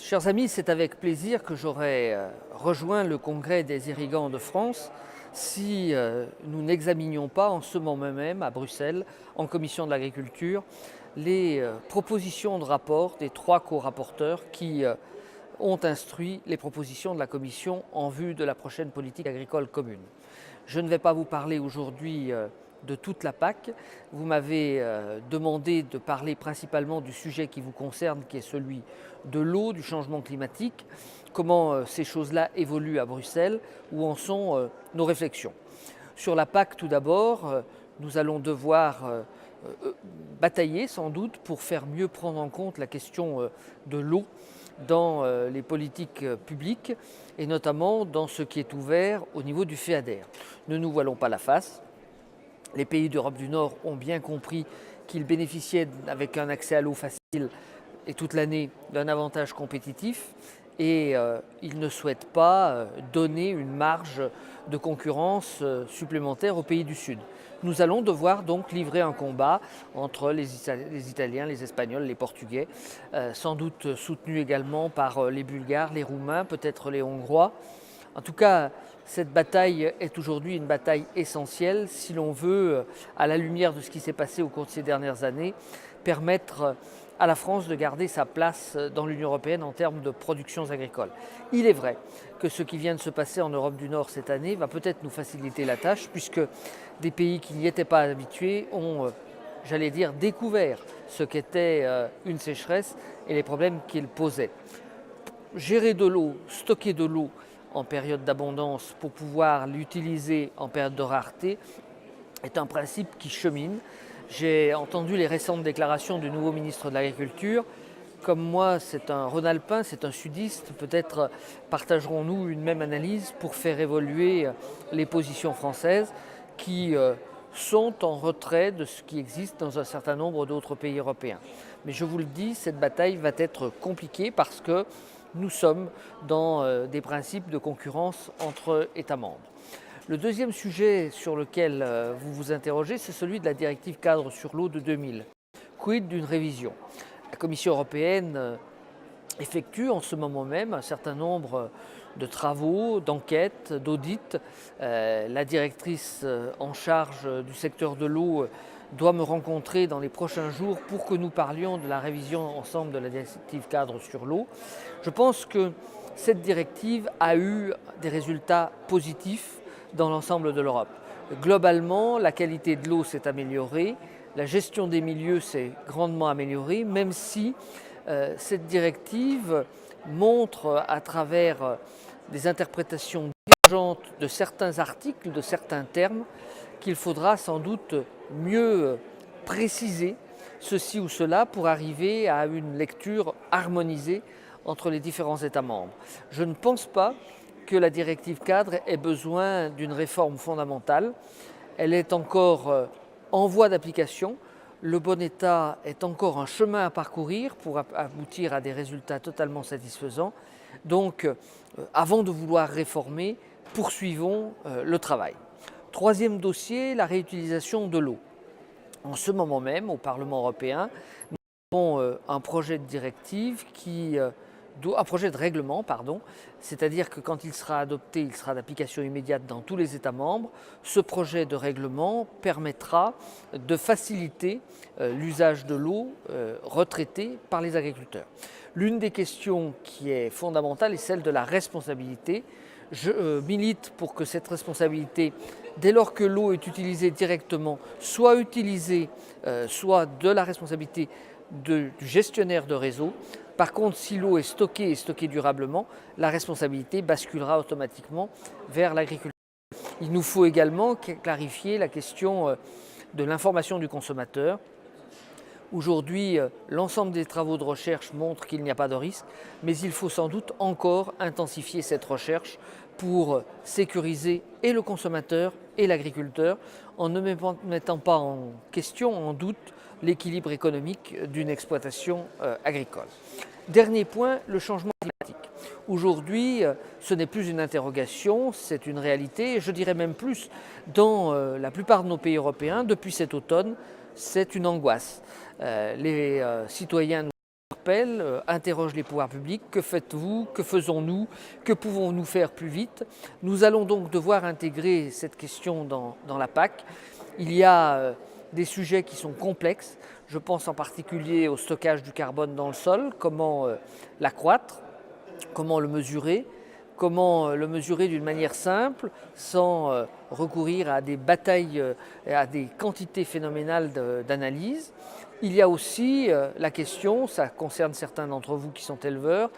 Chers amis, c'est avec plaisir que j'aurais rejoint le Congrès des irrigants de France si nous n'examinions pas en ce moment même à Bruxelles, en commission de l'agriculture, les propositions de rapport des trois co-rapporteurs qui ont instruit les propositions de la Commission en vue de la prochaine politique agricole commune. Je ne vais pas vous parler aujourd'hui de toute la PAC. Vous m'avez demandé de parler principalement du sujet qui vous concerne, qui est celui de l'eau, du changement climatique, comment ces choses-là évoluent à Bruxelles, où en sont nos réflexions. Sur la PAC, tout d'abord, nous allons devoir batailler sans doute pour faire mieux prendre en compte la question de l'eau dans les politiques publiques et notamment dans ce qui est ouvert au niveau du FEADER. Ne nous voilons pas la face. Les pays d'Europe du Nord ont bien compris qu'ils bénéficiaient, avec un accès à l'eau facile et toute l'année, d'un avantage compétitif et ils ne souhaitent pas donner une marge de concurrence supplémentaire aux pays du Sud. Nous allons devoir donc livrer un combat entre les Italiens, les Espagnols, les Portugais, sans doute soutenus également par les Bulgares, les Roumains, peut-être les Hongrois. En tout cas, cette bataille est aujourd'hui une bataille essentielle si l'on veut, à la lumière de ce qui s'est passé au cours de ces dernières années, permettre à la France de garder sa place dans l'Union européenne en termes de productions agricoles. Il est vrai que ce qui vient de se passer en Europe du Nord cette année va peut-être nous faciliter la tâche puisque des pays qui n'y étaient pas habitués ont, j'allais dire, découvert ce qu'était une sécheresse et les problèmes qu'il posait. Gérer de l'eau, stocker de l'eau en période d'abondance pour pouvoir l'utiliser en période de rareté est un principe qui chemine. J'ai entendu les récentes déclarations du nouveau ministre de l'Agriculture. Comme moi, c'est un Rhône-Alpin, c'est un sudiste. Peut-être partagerons-nous une même analyse pour faire évoluer les positions françaises qui sont en retrait de ce qui existe dans un certain nombre d'autres pays européens. Mais je vous le dis, cette bataille va être compliquée parce que nous sommes dans des principes de concurrence entre États membres. Le deuxième sujet sur lequel vous vous interrogez, c'est celui de la directive cadre sur l'eau de 2000. Quid d'une révision? La Commission européenne effectue en ce moment même un certain nombre de travaux, d'enquêtes, d'audits. La directrice en charge du secteur de l'eau doit me rencontrer dans les prochains jours pour que nous parlions de la révision ensemble de la directive cadre sur l'eau. Je pense que cette directive a eu des résultats positifs dans l'ensemble de l'Europe. Globalement, la qualité de l'eau s'est améliorée, la gestion des milieux s'est grandement améliorée, même si cette directive montre à travers des interprétations divergentes de certains articles, de certains termes, qu'il faudra sans doute mieux préciser ceci ou cela pour arriver à une lecture harmonisée entre les différents États membres. Je ne pense pas que la directive cadre ait besoin d'une réforme fondamentale. Elle est encore en voie d'application. Le bon état est encore un chemin à parcourir pour aboutir à des résultats totalement satisfaisants. Donc, avant de vouloir réformer, poursuivons le travail. Troisième dossier, la réutilisation de l'eau. En ce moment même, au Parlement européen, nous avons un projet de directive un projet de règlement, c'est-à-dire que quand il sera adopté, il sera d'application immédiate dans tous les États membres. Ce projet de règlement permettra de faciliter l'usage de l'eau retraitée par les agriculteurs. L'une des questions qui est fondamentale est celle de la responsabilité. Je milite pour que cette responsabilité, dès lors que l'eau est utilisée directement, soit de la responsabilité du gestionnaire de réseau. Par contre, si l'eau est stockée et stockée durablement, la responsabilité basculera automatiquement vers l'agriculteur. Il nous faut également clarifier la question de l'information du consommateur. Aujourd'hui, l'ensemble des travaux de recherche montrent qu'il n'y a pas de risque, mais il faut sans doute encore intensifier cette recherche pour sécuriser et le consommateur et l'agriculteur en ne mettant pas en question, en doute, l'équilibre économique d'une exploitation agricole. Dernier point, le changement climatique. Aujourd'hui, ce n'est plus une interrogation, c'est une réalité, et je dirais même plus, dans la plupart de nos pays européens, depuis cet automne, c'est une angoisse. Les citoyens nous interpelle, interroge les pouvoirs publics. Que faites-vous? Que faisons-nous? Que pouvons-nous faire plus vite? Nous allons donc devoir intégrer cette question dans la PAC. Il y a des sujets qui sont complexes. Je pense en particulier au stockage du carbone dans le sol, comment l'accroître, comment le mesurer d'une manière simple, sans recourir à des batailles, à des quantités phénoménales d'analyse. Il y a aussi la question, ça concerne certains d'entre vous qui sont éleveurs,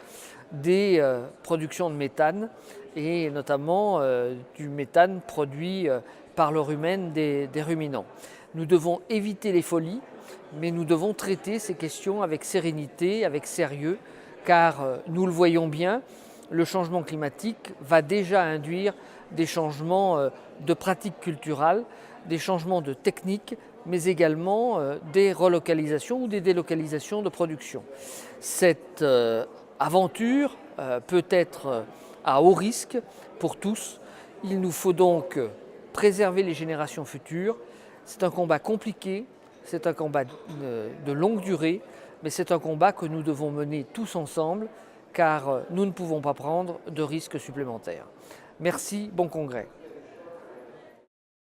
des productions de méthane, et notamment du méthane produit par l'heure humaine des ruminants. Nous devons éviter les folies, mais nous devons traiter ces questions avec sérénité, avec sérieux, car nous le voyons bien, le changement climatique va déjà induire des changements de pratiques culturelles, des changements de techniques, mais également des relocalisations ou des délocalisations de production. Cette aventure peut être à haut risque pour tous. Il nous faut donc préserver les générations futures. C'est un combat compliqué, c'est un combat de longue durée, mais c'est un combat que nous devons mener tous ensemble, car nous ne pouvons pas prendre de risques supplémentaires. Merci, bon congrès.